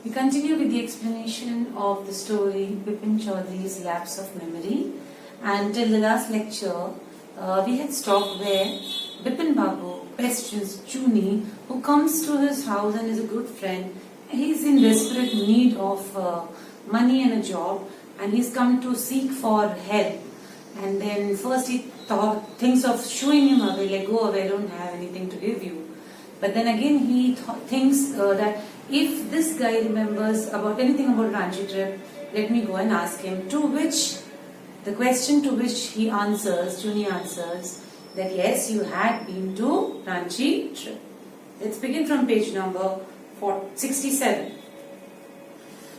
We continue with the explanation of the story Bipin Chaudhary's Lapse of Memory, and till the last lecture we had stopped where Bipin Babu questions Chuni, who comes to his house and is a good friend. He is in desperate need of money and a job, and he's come to seek for help. And then first he thinks of shooing him away, like go away, I don't have anything to give you. But then again he thinks that if this guy remembers about anything about Ranchi trip, let me go and ask him. To which the question to which he answers, Chuni answers that yes, you had been to Ranchi trip. Let's begin from page number 67.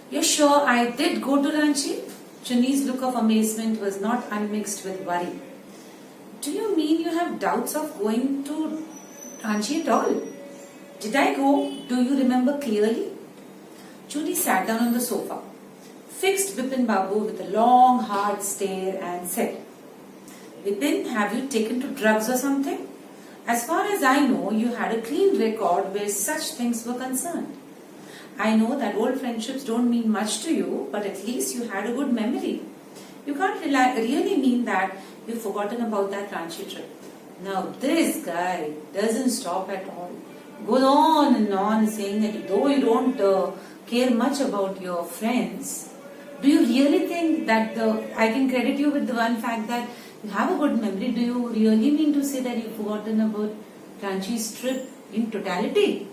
You're sure I did go to Ranchi? Chuni's look of amazement was not unmixed with worry. Do you mean you have doubts of going to Ranchi at all? Did I go? Do you remember clearly? Chuni sat down on the sofa, fixed Bipin Babu with a long hard stare and said, Bipin, have you taken to drugs or something? As far as I know, you had a clean record where such things were concerned. I know that old friendships don't mean much to you, but at least you had a good memory. You can't really mean that you've forgotten about that Ranchi trip. Now this guy doesn't stop at all. Goes on and on saying that though you don't care much about your friends, do you really think that I can credit you with the one fact that you have a good memory? Do you really mean to say that you've forgotten about Ranchi's trip in totality?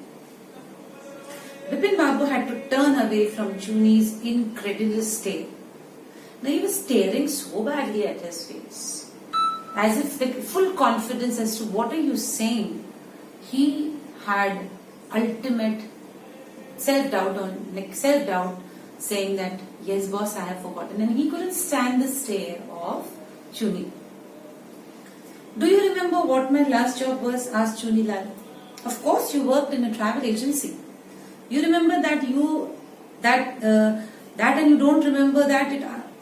Bipin Babu had to turn away from Chuni's incredulous stare. Now he was staring so badly at his face, as if with full confidence as to what are you saying. He had ultimate self-doubt saying that yes boss, I have forgotten, and he couldn't stand the stare of Chuni. Do you remember what my last job was? Asked Chuni Lal. Of course, you worked in a travel agency. You remember that and you don't remember that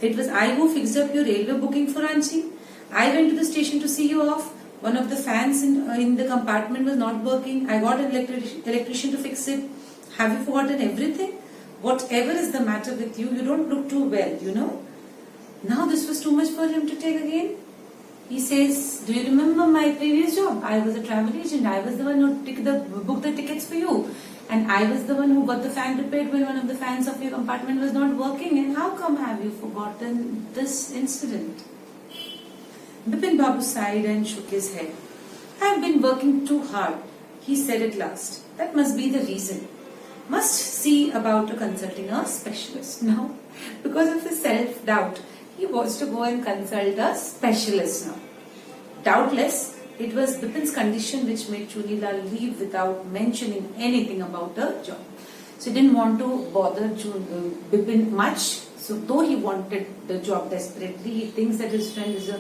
it was I who fixed up your railway booking for Ranchi. I went to the station to see you off. One of the fans in the compartment was not working. I got an electrician to fix it. Have you forgotten everything? Whatever is the matter with you, you don't look too well, you know. Now this was too much for him to take again. He says, do you remember my previous job? I was a travel agent. I was the one who booked the tickets for you. And I was the one who got the fan repaired when one of the fans of your compartment was not working. And how come have you forgotten this incident? Bipin Babu sighed and shook his head. I have been working too hard, he said at last. That must be the reason. Must see about consulting a specialist. Now, because of his self-doubt, he was to go and consult a specialist now. Doubtless, it was Bipin's condition which made Chuni Lal leave without mentioning anything about a job. So he didn't want to bother Bipin much. So though he wanted the job desperately, he thinks that his friend is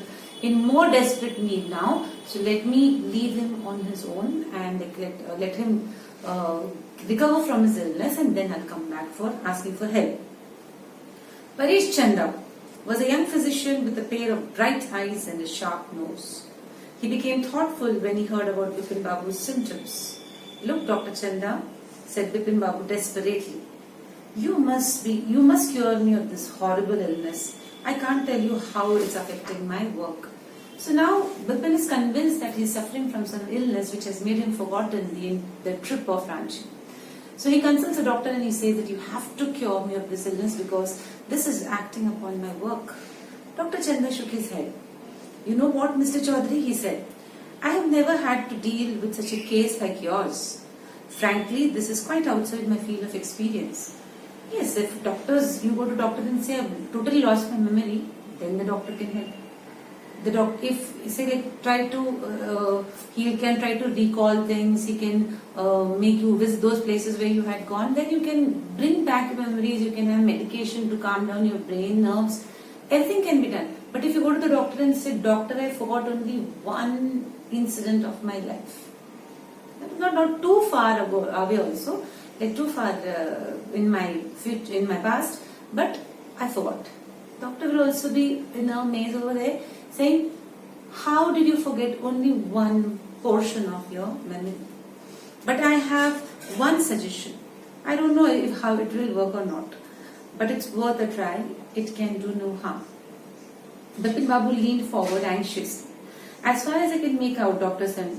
in more desperate need now. So let me leave him on his own and let him recover from his illness, and then I'll come back for asking for help. Paresh Chanda was a young physician with a pair of bright eyes and a sharp nose. He became thoughtful when he heard about Bipin Babu's symptoms. Look, Dr. Chanda, said Bipin Babu desperately. You must cure me of this horrible illness. I can't tell you how it's affecting my work. So now Bipin is convinced that he is suffering from some illness which has made him forgotten the trip of Ranchi. So he consults a doctor and he says that you have to cure me of this illness because this is acting upon my work. Dr. Chanda shook his head. You know what, Mr. Chaudhary, he said, I have never had to deal with such a case like yours. Frankly, this is quite outside my field of experience. Yes, if you go to doctor and say, I've totally lost my memory, then the doctor can help. He can try to recall things, he can make you visit those places where you had gone, then you can bring back memories, you can have medication to calm down your brain, nerves, everything can be done. But if you go to the doctor and say, doctor, I forgot only one incident of my life. Not too far away also, like too far in my past, but I forgot. Doctor will also be in a maze over there saying, how did you forget only one portion of your memory? But I have one suggestion. I don't know how it will work or not, but it's worth a try. It can do no harm. Bipin Babu leaned forward anxiously. As far as I can make out,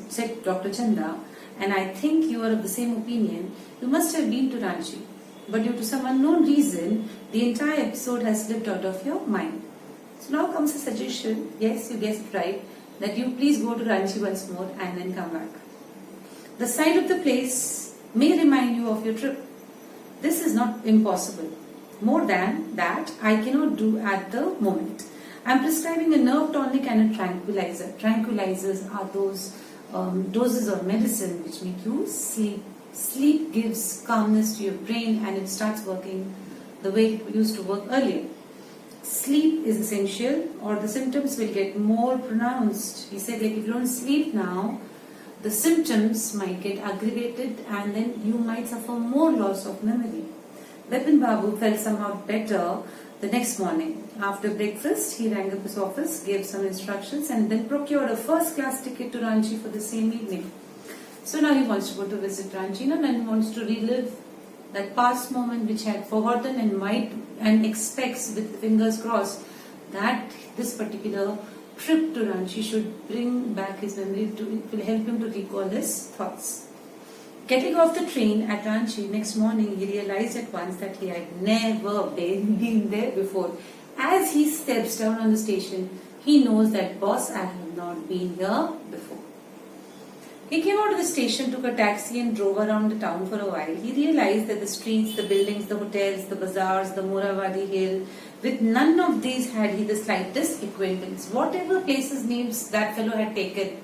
said Dr. Chanda, and I think you are of the same opinion, you must have been to Ranchi. But due to some unknown reason, the entire episode has slipped out of your mind. So now comes a suggestion, yes, you guessed right, that you please go to Ranchi once more and then come back. The sight of the place may remind you of your trip. This is not impossible. More than that, I cannot do at the moment. I am prescribing a nerve tonic and a tranquilizer. Tranquilizers are those doses of medicine which make you sleep. Sleep gives calmness to your brain and it starts working the way it used to work earlier. Sleep is essential or the symptoms will get more pronounced. He said, like, if you don't sleep now, the symptoms might get aggravated and then you might suffer more loss of memory. Bipin Babu felt somehow better the next morning. After breakfast, he rang up his office, gave some instructions and then procured a first-class ticket to Ranchi for the same evening. So now he wants to go to visit Ranchi and wants to relive that past moment which he had forgotten and expects with fingers crossed that this particular trip to Ranchi should bring back his memory, it will help him to recall his thoughts. Getting off the train at Ranchi next morning, he realized at once that he had never been there before. As he steps down on the station, he knows that boss, I have not been here before. He came out of the station, took a taxi and drove around the town for a while. He realized that the streets, the buildings, the hotels, the bazaars, the Moravadi Hill, with none of these had he the slightest acquaintance. Whatever places names that fellow had taken,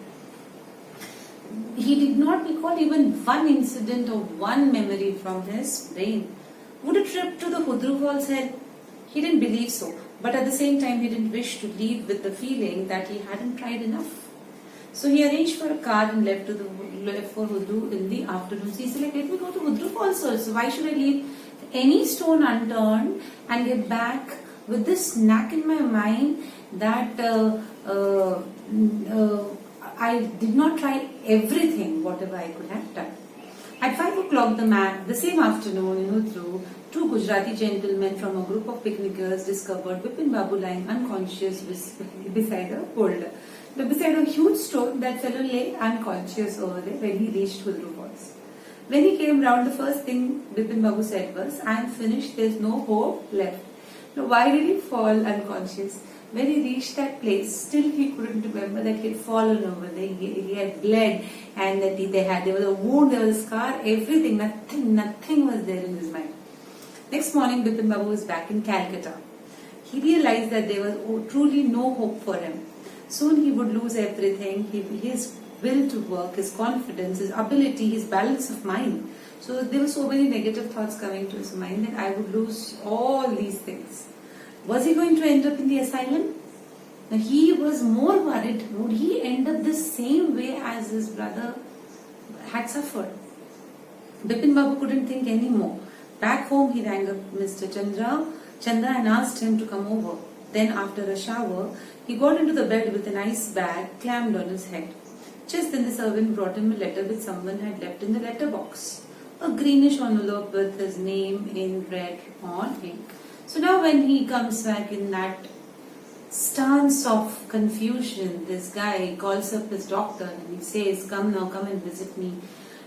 he did not recall even one incident or one memory from his brain. Would a trip to the Hudru Falls help? He didn't believe so. But at the same time, he didn't wish to leave with the feeling that he hadn't tried enough. So he arranged for a car and left for Hudru in the afternoon. So he said, like, let me go to Hudru Falls also. Why should I leave any stone unturned and get back with this knack in my mind that I did not try everything, whatever I could have done. At 5 o'clock the same afternoon in Hudru, two Gujarati gentlemen from a group of picnickers discovered Bipin Babu lying unconscious beside a boulder. Beside a huge stone, that fellow lay unconscious over there when he reached Hudru Falls. When he came round, the first thing Bipin Babu said was, I am finished, there is no hope left. Now, why did he fall unconscious? When he reached that place, still he couldn't remember that he had fallen over there. He had bled and that there was a wound, there was a scar, everything, nothing was there in his mind. Next morning, Bipin Babu was back in Calcutta. He realized that there was truly no hope for him. Soon he would lose everything, his will to work, his confidence, his ability, his balance of mind. So there were so many negative thoughts coming to his mind that I would lose all these things. Was he going to end up in the asylum? Now he was more worried, would he end up the same way as his brother had suffered? Bipin Babu couldn't think anymore. Back home he rang up Mr. Chandra and asked him to come over. Then after a shower, he got into the bed with an ice bag clammed on his head. Just then the servant brought him a letter which someone had left in the letter box. A greenish envelope with his name in red on ink. So now when he comes back in that stance of confusion, this guy calls up his doctor and he says, come and visit me.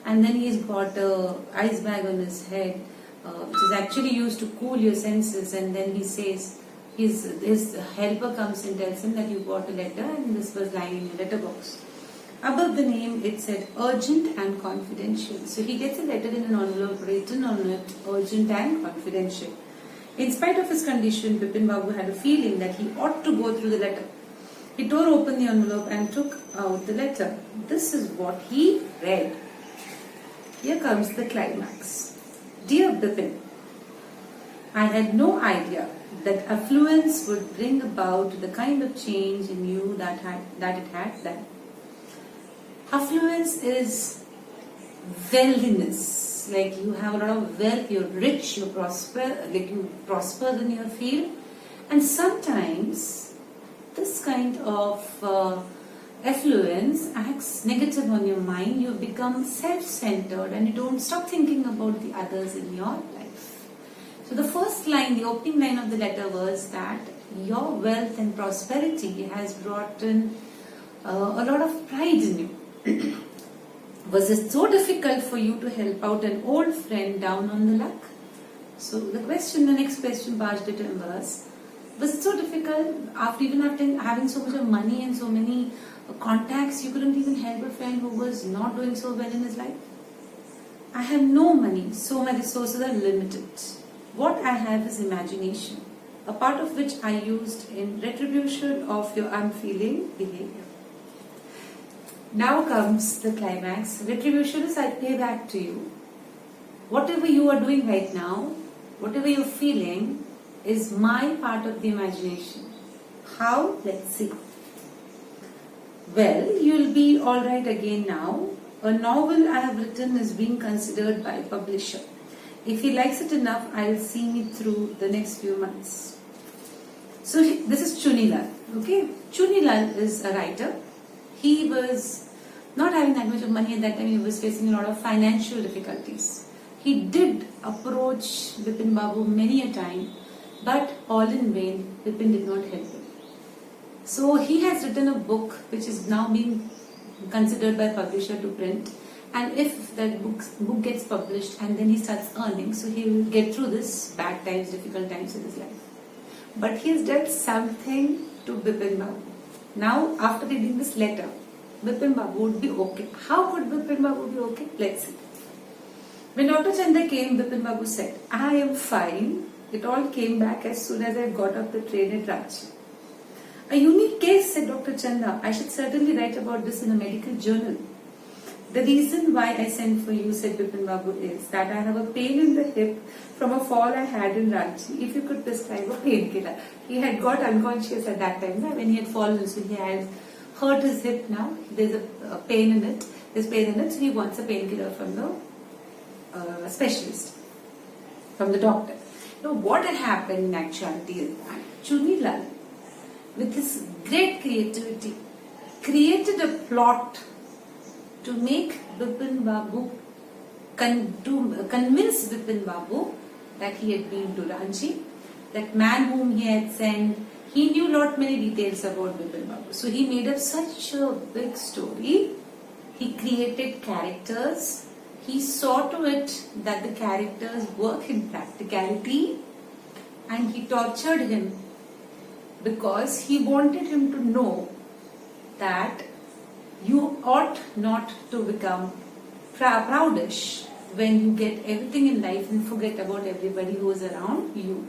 And then he's got a ice bag on his head, which is actually used to cool your senses. And then he says, his helper comes and tells him that you got a letter and this was lying in your letterbox. Above the name it said urgent and confidential. So he gets a letter in an envelope written on it, urgent and confidential. In spite of his condition, Bipin Babu had a feeling that he ought to go through the letter. He tore open the envelope and took out the letter. This is what he read. Here comes the climax. Dear Bipin, I had no idea that affluence would bring about the kind of change in you that it had done. Affluence is wealthiness, like you have a lot of wealth, you're rich, you prosper, like you prosper in your field, and sometimes this kind of affluence acts negative on your mind, you become self-centered and you don't stop thinking about the others in your life. So the first line, the opening line of the letter was that your wealth and prosperity has brought in a lot of pride in you. Was it so difficult for you to help out an old friend down on the luck? So the next question passed it in was it so difficult after having so much of money and so many contacts, you couldn't even help a friend who was not doing so well in his life? I have no money, so my resources are limited. What I have is imagination, a part of which I used in retribution of your unfeeling behavior. Now comes the climax. Retribution is I pay back to you. Whatever you are doing right now, whatever you're feeling, is my part of the imagination. How? Let's see. Well, you'll be alright again now. A novel I have written is being considered by a publisher. If he likes it enough, I'll see me through the next few months. So this is Chunilal. Okay, Chunilal is a writer. He was not having that much of money at that time. He was facing a lot of financial difficulties. He did approach Bipin Babu many a time, but all in vain. Bipin did not help him. So he has written a book which is now being considered by publisher to print, and if that book gets published and then he starts earning, so he will get through this bad times, difficult times in his life. But he has done something to Bipin Babu. Now after reading this letter, Bipin Babu would be okay. How could Bipin Babu be okay? Let's see. When Dr. Chanda came, Bipin Babu said, I am fine. It all came back as soon as I got off the train at Ranchi. A unique case, said Dr. Chanda. I should certainly write about this in a medical journal. The reason why I sent for you, said Bipin Babu, is that I have a pain in the hip from a fall I had in Ranchi. If you could prescribe a painkiller. He had got unconscious at that time when he had fallen, so he had hurt his hip now. There's a pain in it. There's pain in it, so he wants a painkiller from the specialist, from the doctor. Now, what had happened in actuality is that Chunilal, with his great creativity, created a plot to make Bipin Babu, convince Bipin Babu that he had been to Ranchi, that man whom he had sent, he knew not many details about Bipin Babu. So he made up such a big story. He created characters. He saw to it that the characters work in practicality, and he tortured him because he wanted him to know that you ought not to become proudish when you get everything in life and forget about everybody who is around you.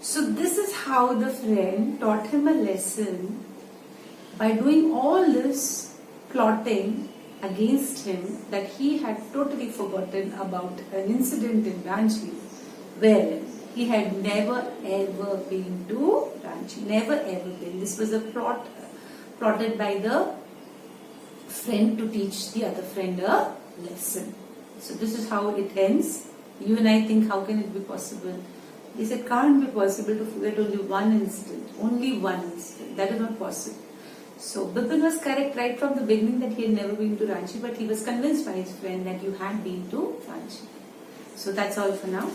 So this is how the friend taught him a lesson by doing all this plotting against him, that he had totally forgotten about an incident in Ranchi where he had never ever been to Ranchi. Never ever been. This was a plot plotted by the friend to teach the other friend a lesson. So this is how it ends. You and I think, how can it be possible? He said, can't be possible to forget only one incident. Only one incident. That is not possible. So Bipin was correct right from the beginning that he had never been to Ranchi, but he was convinced by his friend that you had been to Ranchi. So that's all for now.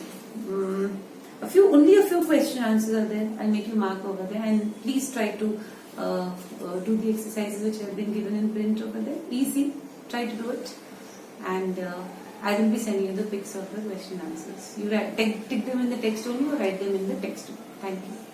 Only a few question answers are there. I'll make you mark over there, and please try to do the exercises which have been given in print over there. Easy. Try to do it, and I will be sending you the pics of the question answers. You tick them in the text only or write them in the text. Thank you.